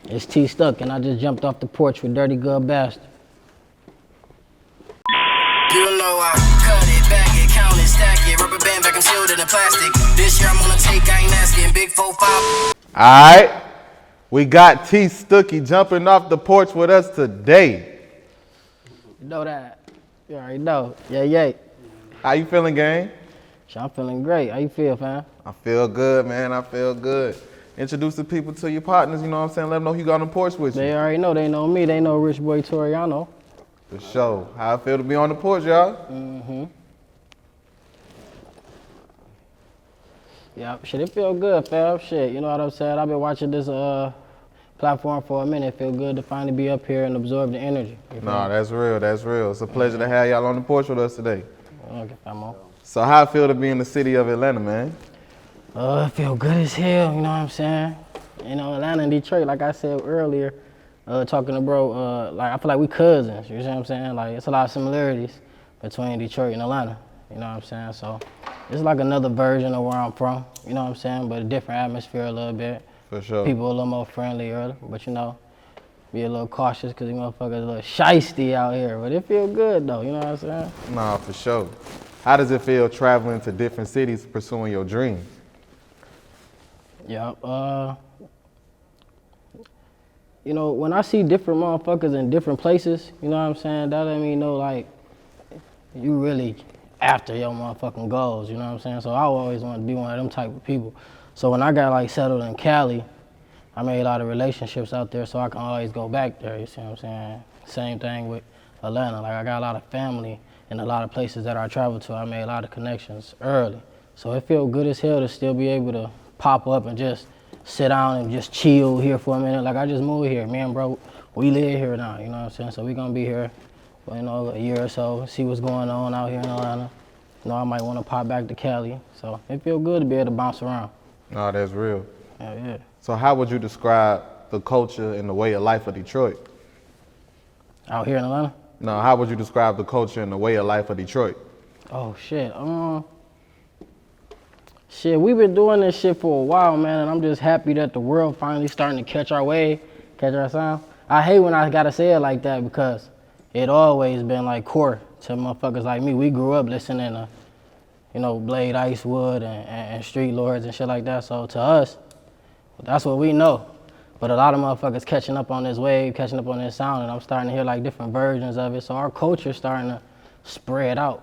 It's T Stuck, and I just jumped off the porch with Dirty Good Bastard. You know I cut it, bag it, count it, stack it, rubber band back and sealed in the plastic. This year I'm gonna take, I ain't asking, big 4-5. Alright, we got T Stuckey jumping off the porch with us today. You know that. You already know. Yeah. How you feeling, gang? I'm feeling great. How you feel, fam? I feel good, man. I feel good. Introduce the people to your partners, you know what I'm saying? Let them know you got on the porch with you. They already know. They know me. They know Rich Boy Toriano. For sure. How I feel to be on the porch, y'all? Yeah, shit, it feel good, fam. Shit, you know what I'm saying? I've been watching this platform for a minute. It feel good to finally be up here and absorb the energy. Nah, that's real. That's real. It's a pleasure to have y'all on the porch with us today. Okay, fam. So how I feel to be in the city of Atlanta, man? It feel good as hell, you know what I'm saying? You know, Atlanta and Detroit, like I said earlier, talking to bro, like I feel like we cousins, you know what I'm saying? Like it's a lot of similarities between Detroit and Atlanta, you know what I'm saying? So it's like another version of where I'm from, you know what I'm saying? But a different atmosphere a little bit. For sure. People a little more friendlier, but you know, be a little cautious because these motherfuckers a little shiesty out here. But it feel good though, you know what I'm saying? Nah, for sure. How does it feel traveling to different cities pursuing your dreams? Yeah, you know, when I see different motherfuckers in different places, you know what I'm saying, that let me know, like, you really after your motherfucking goals, you know what I'm saying? So I always want to be one of them type of people. So when I got, like, settled in Cali, I made a lot of relationships out there so I can always go back there, you see what I'm saying? Same thing with Atlanta. Like, I got a lot of family in a lot of places that I travel to. I made a lot of connections early. So it feels good as hell to still be able to pop up and just sit down and just chill here for a minute. Like I just moved here. Me and bro, we live here now, you know what I'm saying? So we gonna be here for, you know, a year or so, see what's going on out here in Atlanta. You know, I might wanna pop back to Cali. So it feel good to be able to bounce around. No, that's real. Yeah. So how would you describe the culture and the way of life of Detroit? Out here in Atlanta? No, how would you describe the culture and the way of life of Detroit? Oh shit, shit, we've been doing this shit for a while, man, and I'm just happy that the world finally starting to catch our wave, catch our sound. I hate when I gotta say it like that because it always been like core to motherfuckers like me. We grew up listening to, you know, Blade Icewood and Street Lords and shit like that. So to us, that's what we know. But a lot of motherfuckers catching up on this wave, catching up on this sound, and I'm starting to hear like different versions of it. So our culture's starting to spread out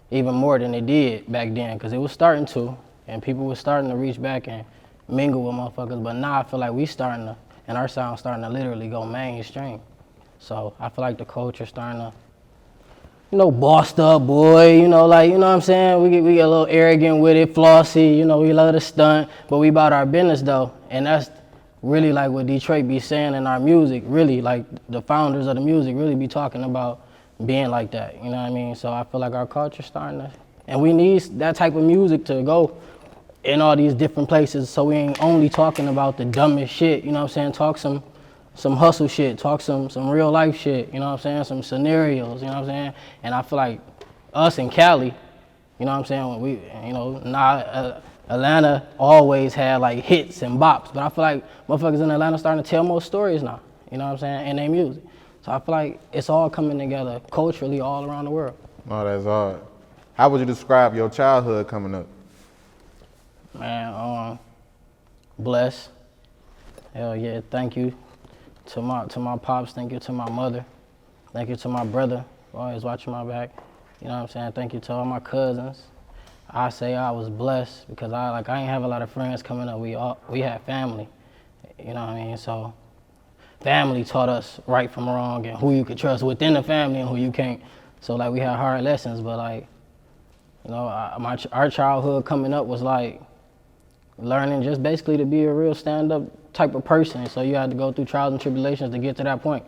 even more than it did back then, because it was starting to. And people were starting to reach back and mingle with motherfuckers, but now I feel like we starting to, and our sound starting to literally go mainstream. So I feel like the culture starting to, you know, bossed up, boy, you know, like, you know what I'm saying? We get a little arrogant with it, flossy, you know, we love to stunt, but we about our business though. And that's really like what Detroit be saying in our music, really, like the founders of the music really be talking about being like that, you know what I mean? So I feel like our culture starting to, and we need that type of music to go in all these different places, so we ain't only talking about the dumbest shit, you know what I'm saying? Talk some hustle shit, talk some real life shit, you know what I'm saying? Some scenarios, you know what I'm saying? And I feel like us in Cali, you know what I'm saying? When we, you know, Atlanta always had like hits and bops, but I feel like motherfuckers in Atlanta starting to tell more stories now, you know what I'm saying? And their music. So I feel like it's all coming together culturally all around the world. Oh, that's hard. How would you describe your childhood coming up? Man, blessed. Hell yeah, thank you to my pops, thank you to my mother, thank you to my brother, always watching my back. You know what I'm saying? Thank you to all my cousins. I say I was blessed because I ain't have a lot of friends coming up. We had family, you know what I mean? So family taught us right from wrong and who you could trust within the family and who you can't. So like we had hard lessons, but like, you know, our childhood coming up was like learning just basically to be a real stand-up type of person. So you had to go through trials and tribulations to get to that point.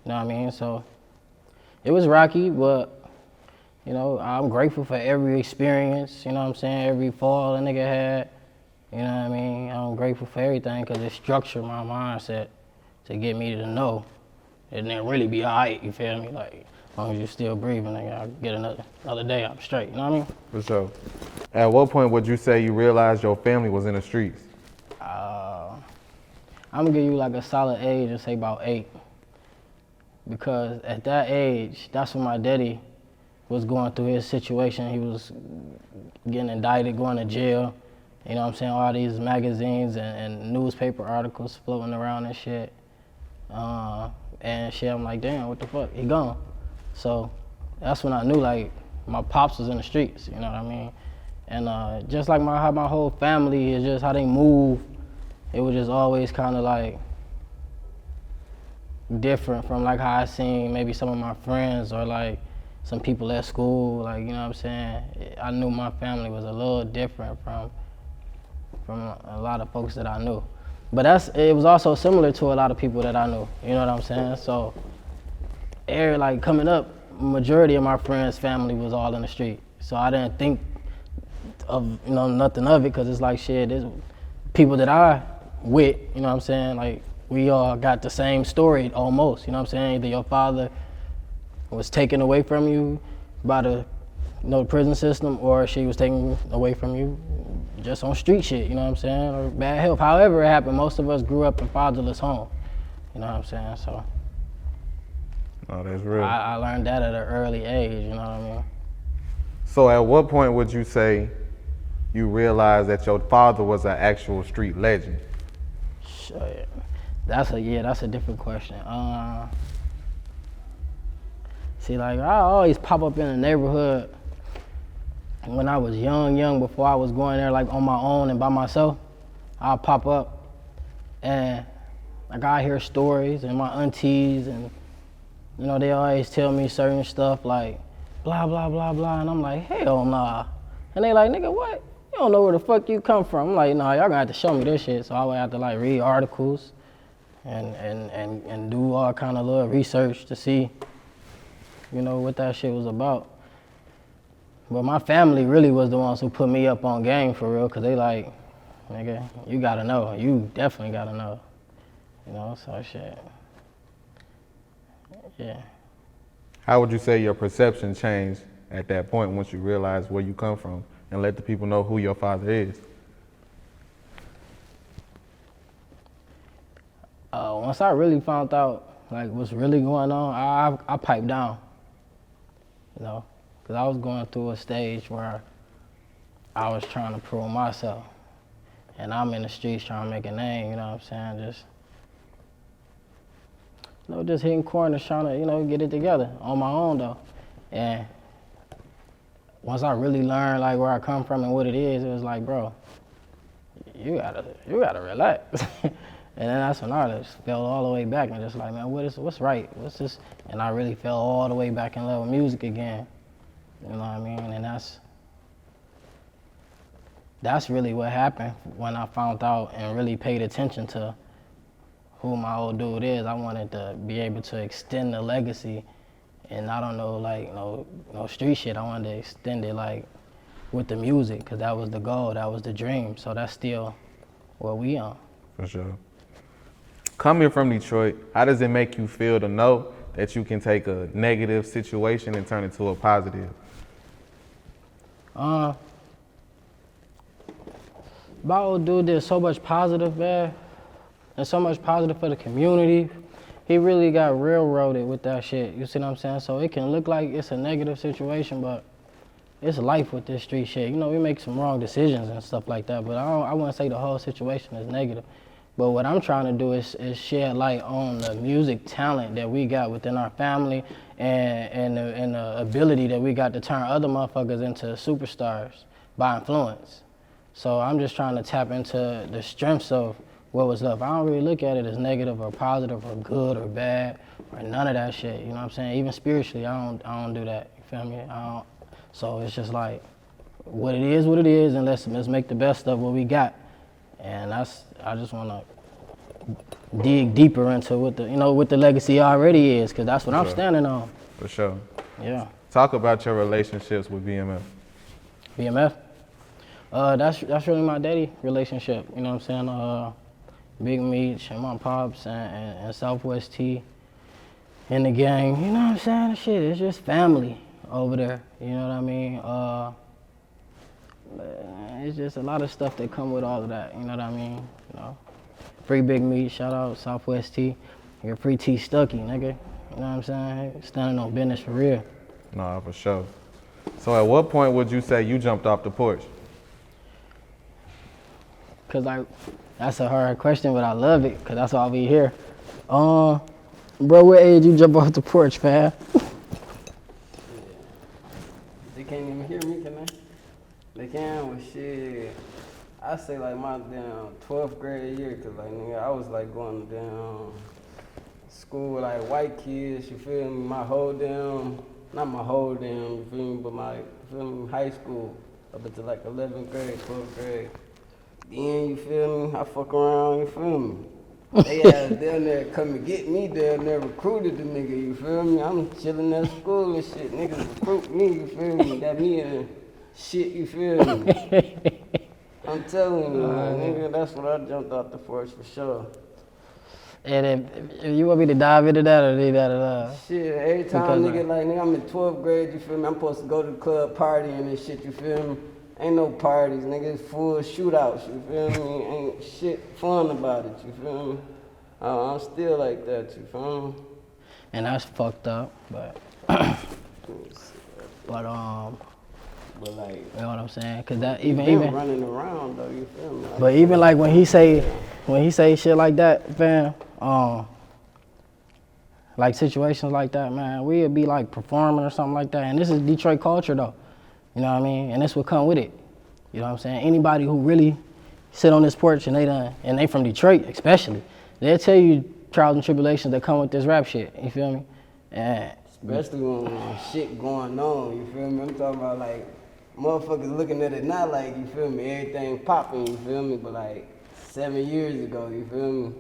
You know what I mean? So it was rocky, but you know, I'm grateful for every experience, you know what I'm saying? Every fall a nigga had, you know what I mean? I'm grateful for everything because it structured my mindset to get me to know and then really be all right, you feel me? Like, as long as you're still breathing, nigga, I'll get another day, I'm straight, you know what I mean? For sure. At what point would you say you realized your family was in the streets? I'm gonna give you like a solid age and say about 8. Because at that age, that's when my daddy was going through his situation. He was getting indicted, going to jail. You know what I'm saying? All these magazines and newspaper articles floating around and shit. And shit, I'm like, damn, what the fuck? He gone. So that's when I knew, like, my pops was in the streets, you know what I mean? And just like how my whole family is, just how they move, it was just always kind of like different from like how I seen maybe some of my friends or like some people at school, like, you know what I'm saying? I knew my family was a little different from a lot of folks that I knew. But it was also similar to a lot of people that I knew, you know what I'm saying? So, like coming up, majority of my friends' family was all in the street. So I didn't think of, you know, nothing of it, because it's like, shit, there's people that I with, you know what I'm saying? Like, we all got the same story almost, you know what I'm saying? Either your father was taken away from you by the, you know, prison system, or she was taken away from you just on street shit, you know what I'm saying? Or bad health. However it happened, most of us grew up in fatherless homes, you know what I'm saying? So. Oh, that's real. I learned that at an early age, you know what I mean? So at what point would you say you realized that your father was an actual street legend? Shit. That's a different question. See, like, I always pop up in the neighborhood when I was young, before I was going there like on my own and by myself. I'll pop up and like I hear stories, and my aunties, and you know, they always tell me certain stuff like blah, blah, blah, blah, and I'm like, hell nah. And they like, nigga, what? You don't know where the fuck you come from. I'm like, nah, y'all gonna have to show me this shit. So I would have to like read articles and do all kind of little research to see, you know, what that shit was about. But my family really was the ones who put me up on game for real, because they like, nigga, you gotta know. You definitely gotta know. You know, so shit. Yeah. How would you say your perception changed at that point once you realized where you come from and let the people know who your father is? Once I really found out like what's really going on, I piped down, you know, because I was going through a stage where I was trying to prove myself, and I'm in the streets trying to make a name, you know what I'm saying? Just hitting corners, trying to, you know, get it together on my own though. And once I really learned like where I come from and what it is, it was like, bro, you gotta relax. And then that's when I just fell all the way back and just like, man, what's right? What's this? And I really fell all the way back in love with music again. You know what I mean? And that's really what happened when I found out and really paid attention to who my old dude is. I wanted to be able to extend the legacy, and I don't know, like, no street shit. I wanted to extend it like with the music, because that was the goal, that was the dream. So that's still what we on. For sure. Coming from Detroit, how does it make you feel to know that you can take a negative situation and turn it to a positive? My old dude did so much positive, man, and so much positive for the community. He really got railroaded with that shit, you see what I'm saying? So it can look like it's a negative situation, but it's life with this street shit. You know, we make some wrong decisions and stuff like that, but I wouldn't say the whole situation is negative. But what I'm trying to do is shed light on the music talent that we got within our family, and the ability that we got to turn other motherfuckers into superstars by influence. So I'm just trying to tap into the strengths of what was left. I don't really look at it as negative or positive or good or bad or none of that shit, you know what I'm saying? Even spiritually, I don't do that, you feel me? So it's just like, what it is, and let's make the best of what we got. And I just want to dig deeper into what the legacy already is, because that's what I'm standing on. For sure. Yeah. Talk about your relationships with BMF. BMF? That's really my daddy relationship, you know what I'm saying? Big Meech and my pops and Southwest T in the gang, you know what I'm saying? Shit, it's just family over there, you know what I mean? It's just a lot of stuff that come with all of that, you know what I mean? you know. Free Big Meat, shout out Southwest T. You're free T Stuckey, nigga. You know what I'm saying? Standing on business for real. Nah, for sure. So at what point would you say you jumped off the porch? Cause that's a hard question, but I love it, cause that's why we here. Bro, what age you jump off the porch, fam? They can't even hear me, can they? They can, well, shit. I say like my damn 12th grade year, cause like nigga, I was like going to damn school with like white kids, you feel me? My whole damn, not my whole damn, you feel me, but my, you feel me, high school up until like 11th grade, 12th grade. Then, you feel me, I fuck around, you feel me? They had down there come and get me down there, recruited the nigga, you feel me? I'm chilling at school and shit, niggas recruit me, you feel me? Got me in shit, you feel me? I'm telling you, man, nigga, that's what I jumped off the porch for sure. And if you want me to dive into that or leave that at all? Shit, every time nigga, like, nigga, I'm in 12th grade, you feel me? I'm supposed to go to the club party and this shit, you feel me? Ain't no parties, nigga, it's full shootouts, you feel me? Ain't shit fun about it, you feel me? I'm still like that, you feel me? And that's fucked up, but but like, you know what I'm saying? Cause that even even running around though, you feel me? Like, but even like when he say shit like that, fam, like situations like that, man, we'd be like performing or something like that. And this is Detroit culture though. You know what I mean? And this would come with it. You know what I'm saying? Anybody who really sit on this porch and they from Detroit especially, they'll tell you trials and tribulations that come with this rap shit. You feel me? And especially when shit going on, you feel me? I'm talking about like motherfuckers looking at it not like, you feel me, everything popping, you feel me? But like 7 years ago, you feel me?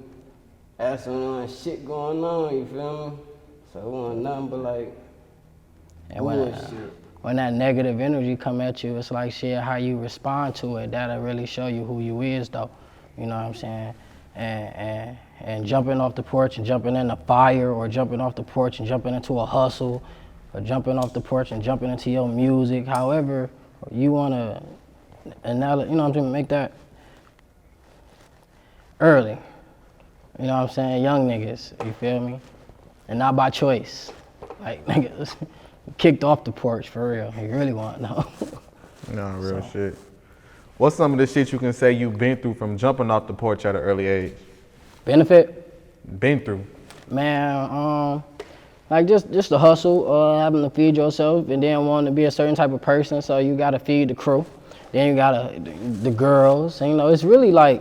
That's when shit going on, you feel me? So it wasn't nothing but like bullshit. When that negative energy come at you, it's like shit, how you respond to it, that'll really show you who you is though. You know what I'm saying? And jumping off the porch and jumping in the fire, or jumping off the porch and jumping into a hustle, or jumping off the porch and jumping into your music, however you wanna, and now, you know what I'm saying, make that early. You know what I'm saying? Young niggas, you feel me? And not by choice. Like niggas kicked off the porch for real. You really want to know. Nah, real shit. What's some of the shit you can say you've been through from jumping off the porch at an early age? Benefit? Been through. Man, like just the hustle, having to feed yourself, and then wanting to be a certain type of person, so you gotta feed the crew. Then you gotta, the girls, and you know, it's really like,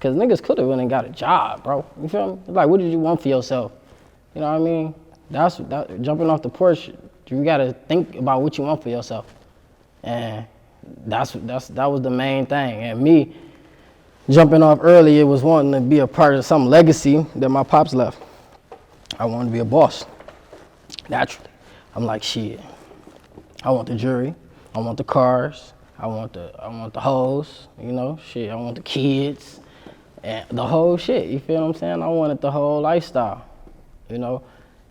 cause niggas could've went and got a job, bro. You feel me? Like, what did you want for yourself? You know what I mean? Jumping off the porch, you gotta think about what you want for yourself. And that was the main thing. And me jumping off early, it was wanting to be a part of some legacy that my pops left. I wanted to be a boss, naturally. I'm like, shit, I want the jewelry, I want the cars, I want the hoes, you know, shit, I want the kids, and the whole shit, you feel what I'm saying? I wanted the whole lifestyle, you know?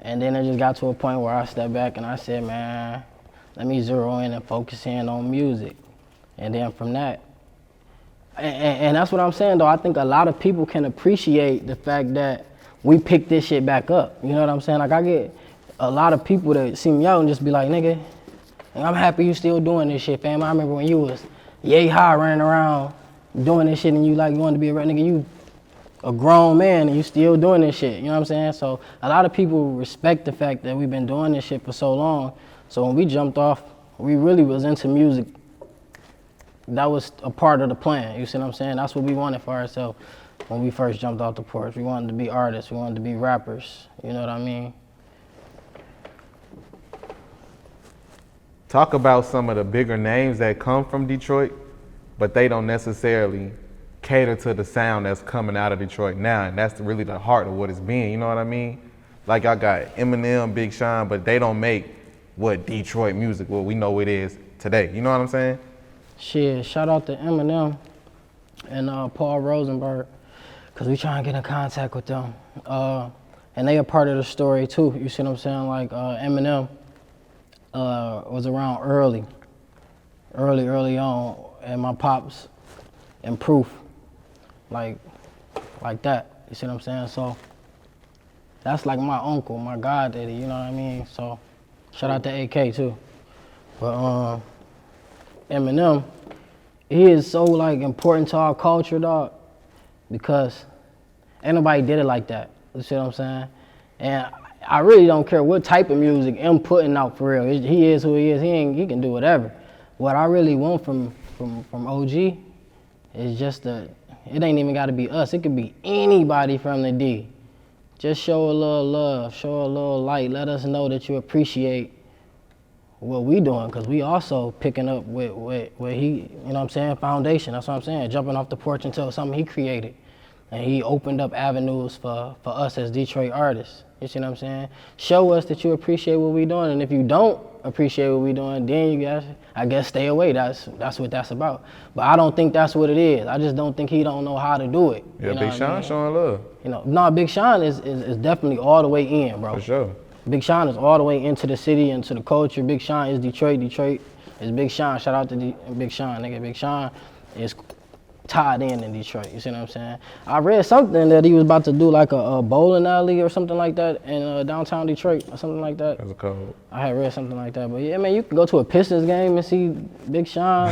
And then it just got to a point where I stepped back and I said, man, let me zero in and focus in on music. And then from that, and that's what I'm saying though, I think a lot of people can appreciate the fact that we picked this shit back up. You know what I'm saying? Like, I get a lot of people that see me out and just be like, nigga, I'm happy you still doing this shit, fam. I remember when you was yay high running around doing this shit and you wanted to be a rap nigga, you a grown man and you still doing this shit, you know what I'm saying? So a lot of people respect the fact that we've been doing this shit for so long. So when we jumped off, we really was into music. That was a part of the plan, you see what I'm saying? That's what we wanted for ourselves when we first jumped off the porch. We wanted to be artists, we wanted to be rappers, you know what I mean? Talk about some of the bigger names that come from Detroit, but they don't necessarily cater to the sound that's coming out of Detroit now, and that's really the heart of what it's being, you know what I mean? Like, I got Eminem, Big Sean, but they don't make what Detroit music, what we know it is today, you know what I'm saying? Shit, shout out to Eminem and Paul Rosenberg, because we trying to get in contact with them. And they a part of the story too, you see what I'm saying? Like, Eminem was around early on, and my pops and Proof. like that. You see what I'm saying? So that's like my uncle, my goddaddy, you know what I mean? So shout out to AK too. But Eminem, he is so like important to our culture, dog, because ain't nobody did it like that. You see what I'm saying? And I really don't care what type of music I'm putting out for real. He is who he is. He can do whatever. What I really want from OG is just it ain't even got to be us. It could be anybody from the D. Just show a little love, show a little light. Let us know that you appreciate what we doing, because we also picking up with he, you know what I'm saying, foundation. That's what I'm saying. Jumping off the porch into something he created. And he opened up avenues for us as Detroit artists. You see what I'm saying? Show us that you appreciate what we doing, and if you don't appreciate what we doing, then you guys, I guess, stay away. That's what that's about. But I don't think that's what it is. I just don't think he don't know how to do it. Yeah, you know Big Sean showing love. You know, no, Big Sean is definitely all the way in, bro. For sure. Big Sean is all the way into the city, into the culture. Big Sean is Detroit. Detroit is Big Sean. Shout out to Big Sean, nigga. Big Sean is tied in Detroit, you see what I'm saying? I read something that he was about to do like a bowling alley or something like that in downtown Detroit or something like that. That's cold. I had read something like that, but yeah, man, you can go to a Pistons game and see Big Sean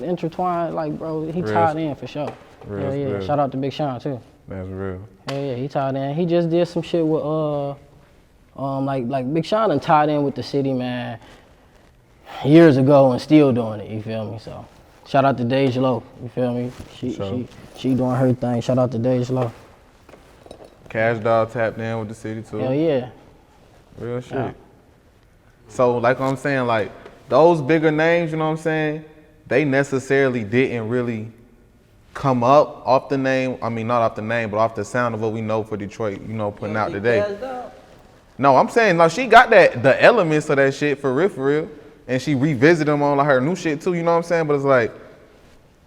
intertwined, like, bro, he tied in for sure. Yeah. Shout out to Big Sean too. That's real. Yeah, he tied in. He just did some shit with like Big Sean done tied in with the city, man, years ago and still doing it, you feel me? So shout out to Deja Lo, you feel me? She doing her thing. Shout out to Deja Lo. Cash Dog tapped in with the city too. Hell yeah. Real shit. Yeah. So like I'm saying, like those bigger names, you know what I'm saying, they necessarily didn't really come up off the name. I mean, not off the name, but off the sound of what we know for Detroit, you know, putting out today. No, I'm saying, like, she got the elements of that shit for real. And she revisited them on like her new shit too, you know what I'm saying? But it's like,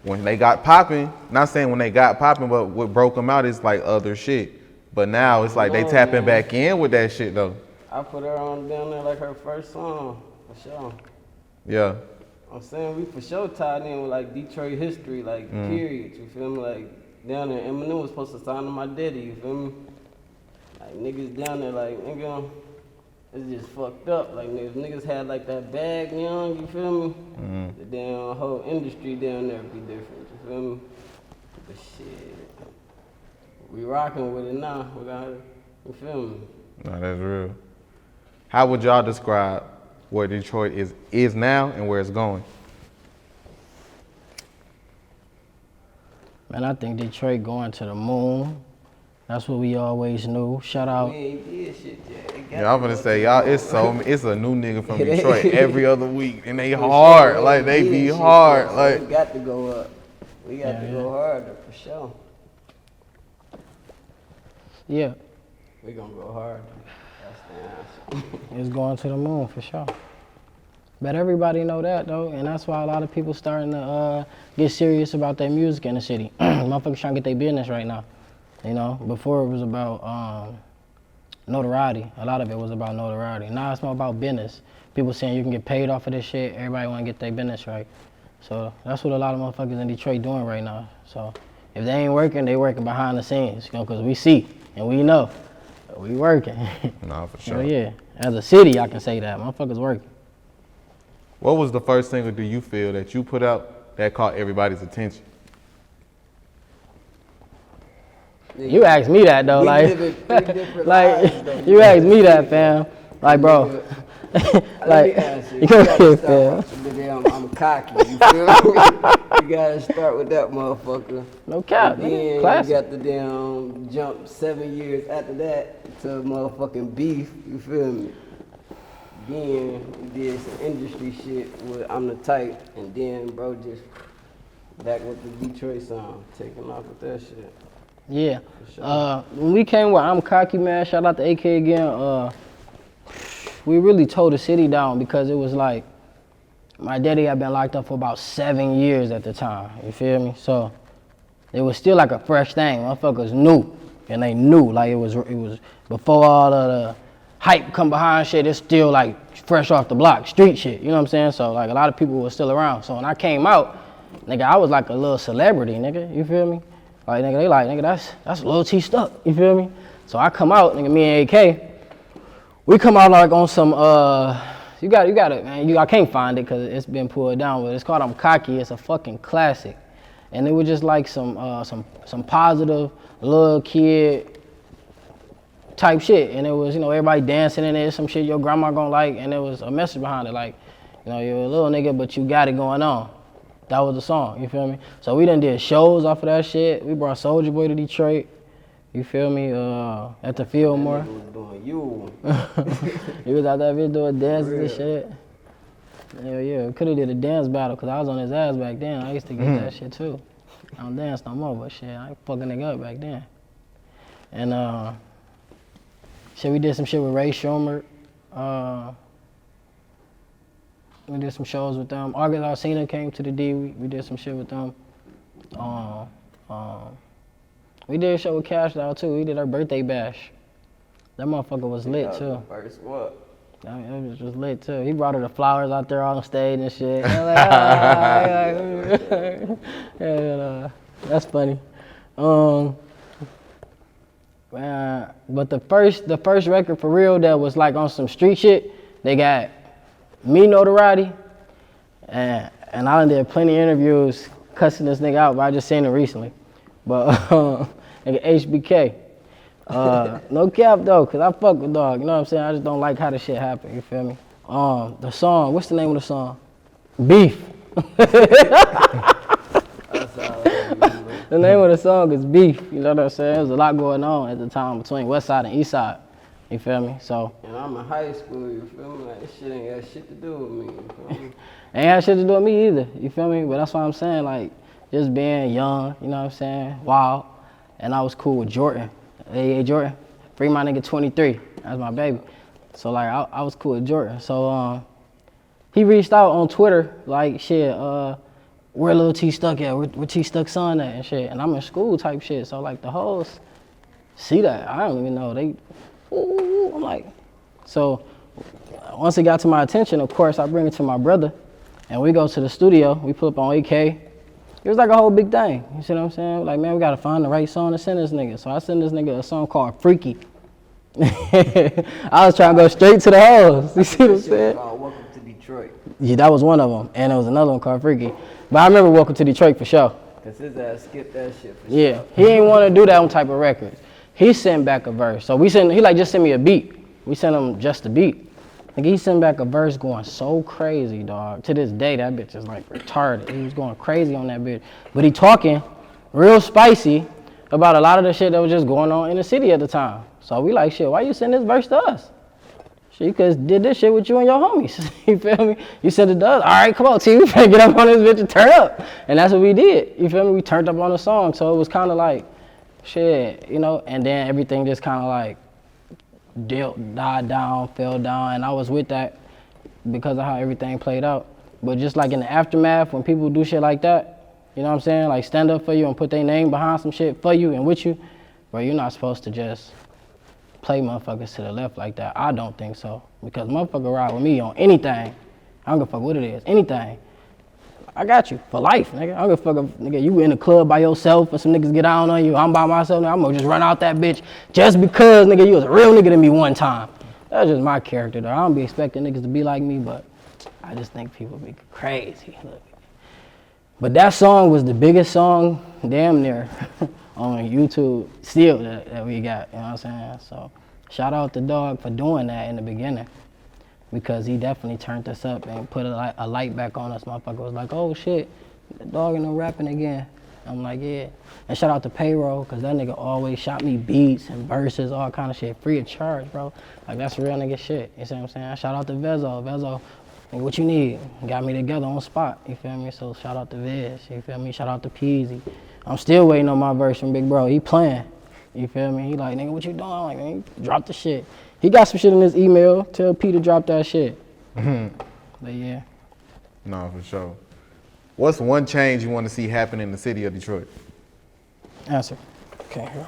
when they got popping, not saying when they got popping, but what broke them out is like other shit. But now it's like they tapping back in with that shit though. I put her on down there like her first song, for sure. Yeah. I'm saying we for sure tied in with like Detroit history, like period, you feel me? Like down there, Eminem was supposed to sign to my daddy, you feel me? Like niggas down there, like nigga, it's just fucked up. Like niggas had like that bag young, you feel me? The damn whole industry down there be different, you feel me? But shit, we rocking with it now. We got it, you feel me? No, that's real. How would y'all describe where Detroit is now and where it's going? Man, I think Detroit going to the moon. That's what we always knew. Shout out. We ain't did shit yet. Yeah, I'm gonna say y'all. It's a new nigga from Detroit every other week, and they hard. Like they be hard. Like we got to go up. We got to go harder for sure. Yeah, We gonna go harder. That's the answer. it's going to the moon for sure. But everybody know that though, and that's why a lot of people starting to get serious about their music in the city. Motherfuckers trying to get their business right now. You know, before it was about notoriety. A lot of it was about notoriety. Now it's more about business. People saying you can get paid off of this shit. Everybody want to get their business right. So that's what a lot of motherfuckers in Detroit doing right now. So if they ain't working, they working behind the scenes, you know, because we see and we know we working. nah, for sure. So yeah, as a city, I can say that motherfuckers working. What was the first single do you feel that you put out that caught everybody's attention? You asked me that though, like, like you asked me that, fam. Like, bro, like, you gotta start. I'm cocky. You feel me? You gotta start with that motherfucker. No cap, Then nigga. you Classic. got the damn jump 7 years after that to motherfucking beef. You feel me? Then we did some industry shit with I'm the Type, and then bro just back with the Detroit sound, taking off with that shit. Yeah. Sure. When we came with I'm Cocky, man, shout out to AK again, we really tore the city down because it was like, my daddy had been locked up for about 7 years at the time, you feel me? So it was still like a fresh thing. Motherfuckers knew, and they knew, like it was before all of the hype come behind shit, it's still like fresh off the block, street shit, you know what I'm saying? So like a lot of people were still around. So when I came out, nigga, I was like a little celebrity, nigga, you feel me? Like, nigga, they like, nigga, that's Lil T Stuck, you feel me? So I come out, nigga, me and AK, we come out like on some, you got it, man. I can't find it because it's been pulled down, but it's called I'm Cocky. It's a fucking classic. And it was just like some positive little kid type shit. And it was, everybody dancing in it, some shit your grandma gonna like, and there was a message behind it, like, you're a little nigga, but you got it going on. That was the song, you feel me? So we done did shows off of that shit. We brought Soulja Boy to Detroit, you feel me, at the Fillmore. That nigga was doing you. He was out there doing dances and shit. Hell yeah, we could've did a dance battle because I was on his ass back then. I used to get that shit too. I don't dance no more, but shit, I fucking nigga up back then. And shit, we did some shit with Ray Schumer. We did some shows with them. August Alsina came to the D. We did some shit with them. We did a show with Cash Doll too. We did our birthday bash. That motherfucker was lit too. First what? I mean, it was just lit too. He brought her the flowers out there on stage and shit. And that's funny. Man, but the first record for real that was like on some street shit, they got me notoriety, and I done did plenty of interviews cussing this nigga out, but I just seen it recently. But nigga HBK. No cap though, cause I fuck with dog, you know what I'm saying? I just don't like how the shit happened, you feel me? The song, what's the name of the song? Beef. The name of the song is Beef, you know what I'm saying? There was a lot going on at the time between West Side and East Side, you feel me? So. And I'm in high school, you feel me? Like, this shit ain't got shit to do with me, you feel me? Ain't had shit to do with me either, you feel me? But that's what I'm saying, like, just being young, you know what I'm saying? Wild. And I was cool with Jordan. Hey, Jordan, free my nigga 23. That's my baby. So, like, I was cool with Jordan. So, he reached out on Twitter, like, shit, where Lil T Stuck at? Where T Stuck son at and shit? And I'm in school type shit. So, like, the hoes see that. I don't even know. They, ooh, I'm like, so, once it got to my attention, of course, I bring it to my brother. And we go to the studio. We put up on AK. It was like a whole big thing. You see what I'm saying? Like, man, we gotta find the right song to send this nigga. So I sent this nigga a song called Freaky. I was trying to go straight to the hoes. You see what I'm saying? Welcome to Detroit. Yeah, that was one of them. And there was another one called Freaky. But I remember Welcome to Detroit for sure. Cause his ass skipped that shit for Yeah, sure. he ain't want to do that on type of records. He sent back a verse. So he like just sent me a beat. We sent him just a beat. Like he sent back a verse going so crazy, dog. To this day, that bitch is like retarded. He was going crazy on that bitch. But he talking real spicy about a lot of the shit that was just going on in the city at the time. So we like, shit, why you send this verse to us? Shit, you could did this shit with you and your homies. You feel me? You sent it to us. All right, come on, T. We finna get up on this bitch and turn up. And that's what we did. You feel me? We turned up on the song. So it was kind of like, shit, you know, and then everything just kind of like died down, fell down, and I was with that because of how everything played out. But just like in the aftermath, when people do shit like that, you know what I'm saying? Like stand up for you and put their name behind some shit for you and with you, bro, you're not supposed to just play motherfuckers to the left like that. I don't think so. Because motherfucker ride with me on anything. I don't give a fuck what it is, anything. I got you for life, nigga. I don't give a fuck if, nigga, you in the club by yourself and some niggas get down on you. I'm by myself, nigga. I'm gonna just run out that bitch just because, nigga, you was a real nigga to me one time. That's just my character, though. I don't be expecting niggas to be like me, but I just think people be crazy. Look. But that song was the biggest song, damn near, on YouTube still that we got, you know what I'm saying? So shout out to Dog for doing that in the beginning. Because he definitely turned us up and put a light back on us. Motherfucker was like, oh shit, the Dog and no rapping again. I'm like, yeah. And shout out to Payroll, cause that nigga always shot me beats and verses, all kind of shit, free of charge, bro. Like that's real nigga shit, you see what I'm saying? Shout out to Vezo, nigga, what you need? Got me together on spot, you feel me? So shout out to Vez, you feel me? Shout out to Peasy. I'm still waiting on my verse from Big Bro, he playing, you feel me? He like, nigga, what you doing? I'm like, man, drop the shit. He got some shit in his email. Tell P to drop that shit. But yeah. No, for sure. What's one change you want to see happen in the city of Detroit? Answer. Okay, here.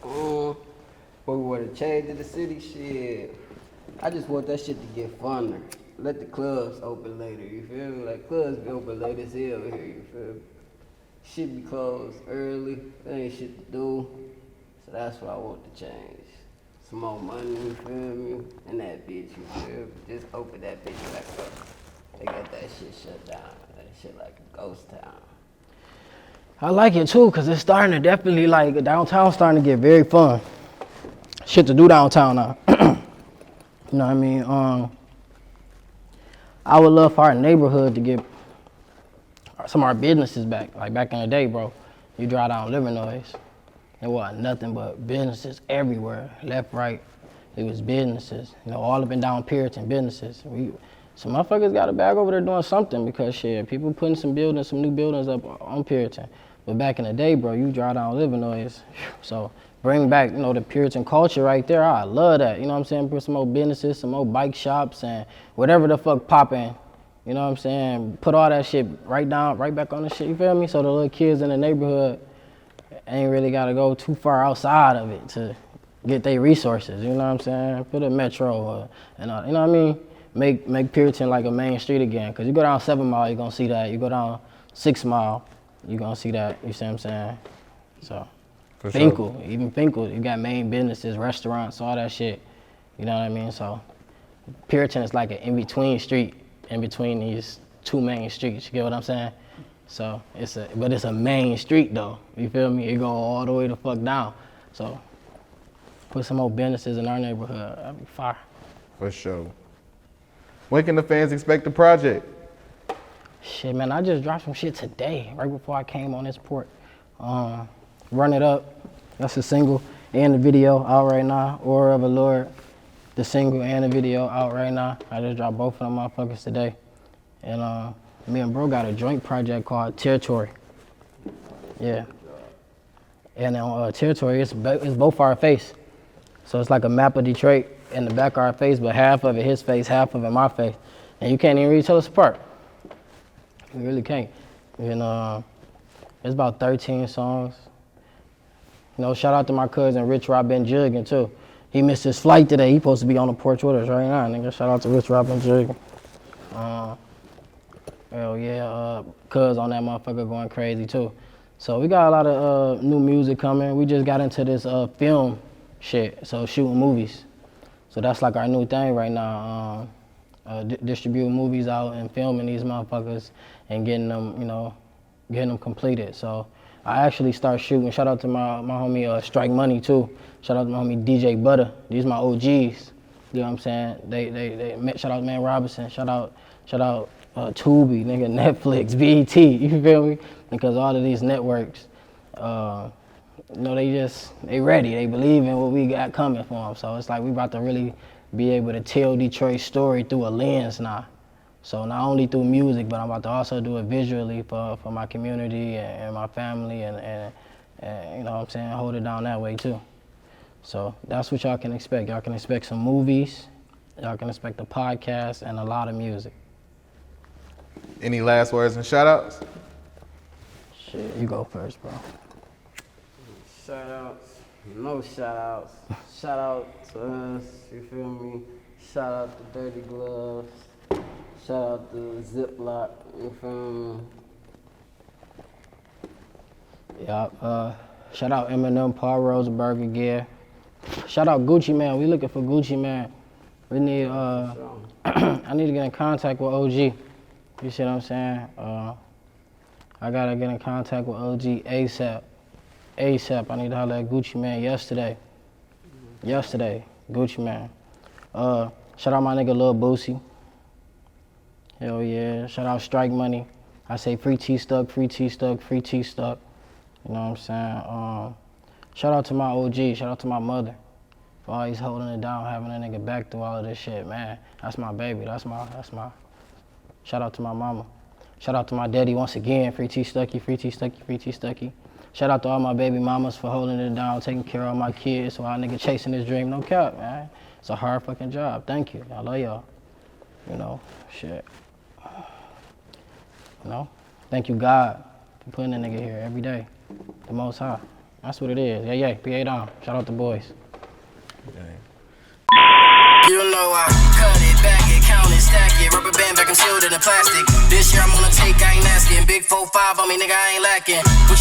What we want to change in the city, shit. I just want that shit to get funner. Let the clubs open later, you feel me? Like clubs be open late as hell here, you feel me? shit be closed early. There ain't shit to do. So that's what I want to change. Some more money, you feel me? And that bitch, you feel me? Just open that bitch back up. They got that shit shut down. That shit like a ghost town. I like it too, cause it's starting to definitely like downtown starting to get very fun. Shit to do downtown now. You know what I mean? I would love for our neighborhood to get some of our businesses back. Like back in the day, bro, you drive down Livernois, there wasn't nothing but businesses everywhere, left, right. It was businesses, you know, all up and down Puritan businesses. Some motherfuckers got a bag over there doing something because shit, people putting some new buildings up on Puritan. But back in the day, bro, you drive down Livernois, so bring back, you know, the Puritan culture right there. I love that, you know what I'm saying? Put some more businesses, some more bike shops, and whatever the fuck poppin', you know what I'm saying? Put all that shit right back on the shit, you feel me? So the little kids in the neighborhood ain't really gotta go too far outside of it to get their resources, you know what I'm saying? Put a metro, and you know what I mean? Make Puritan like a main street again. Cause you go down 7 Mile, you're gonna see that. You go down 6 Mile, you're gonna see that, you see what I'm saying? So. For Finkel, sure. even Finkel, you got main businesses, restaurants, all that shit. You know what I mean? So Puritan is like an in-between street, in between these two main streets. You get what I'm saying? So it's a main street though. You feel me? It go all the way the fuck down. So put some more businesses in our neighborhood. That'd be fire. For sure. When can the fans expect the project? Shit, man, I just dropped some shit today, right before I came on this port. Run It Up, that's a single, and the video out right now. Aura of a Lord, the single and the video out right now. I just dropped both of them motherfuckers today. And me and bro got a joint project called Territory. Yeah. And on Territory, it's both our face. So it's like a map of Detroit in the back of our face, but half of it his face, half of it my face. And you can't even really tell us apart. You really can't. And it's about 13 songs. You know, shout out to my cousin Rich Rob been jugging too. He missed his flight today. He supposed to be on the porch with us right now, nigga. Shout out to Rich Rob been jugging. Hell yeah, cuz on that motherfucker going crazy too. So we got a lot of new music coming. We just got into this film shit, so shooting movies. So that's like our new thing right now. Distributing movies out and filming these motherfuckers and getting them, you know, getting them completed. So I actually start shooting. Shout out to my homie Strike Money too. Shout out to my homie DJ Butter. These my OGs. You know what I'm saying? They shout out Man Robinson. Shout out Tubi, nigga, Netflix, BET. You feel me? Because all of these networks, you know, they ready. They believe in what we got coming for them. So it's like we about to really be able to tell Detroit's story through a lens now. So not only through music, but I'm about to also do it visually for my community and my family and you know what I'm saying, hold it down that way too. So that's what y'all can expect. Y'all can expect some movies, y'all can expect a podcast and a lot of music. Any last words and shout outs? Shit, you go first, bro. Shout outs, no shout outs. Shout out to us, you feel me? Shout out to Dirty Gloves. Shout out to Ziploc, you feel me? Yeah, shout out Eminem, Paul Rosenberg gear. Shout out Gucci Man. We looking for Gucci Man. We need I need to get in contact with OG. You see what I'm saying? I gotta get in contact with OG ASAP. I need to holler at Gucci Man yesterday. Gucci Man. Shout out my nigga Lil Boosie. Hell yeah. Shout out Strike Money. I say free T-Stuck, free T-Stuck, free T-Stuck. You know what I'm saying? Shout out to my OG, shout out to my mother for always holding it down, having a nigga back through all of this shit, man. That's my baby, that's my. Shout out to my mama. Shout out to my daddy once again, free T-Stuckey, free T-Stuckey, free T-Stuckey. Shout out to all my baby mamas for holding it down, taking care of all my kids while nigga chasing this dream, no cap, man. It's a hard fucking job, thank you, I love y'all. You know, shit. You know, thank you God for putting a nigga here every day, the Most High. That's what it is. Yeah, PA down. Shout out the boys. Okay. You know I cut it, bag it, count it, stack it. Rubber band back, I'm sealed in the plastic. This year I'm on a take, I ain't asking. Big 4-5 on me, nigga, I ain't lacking. What you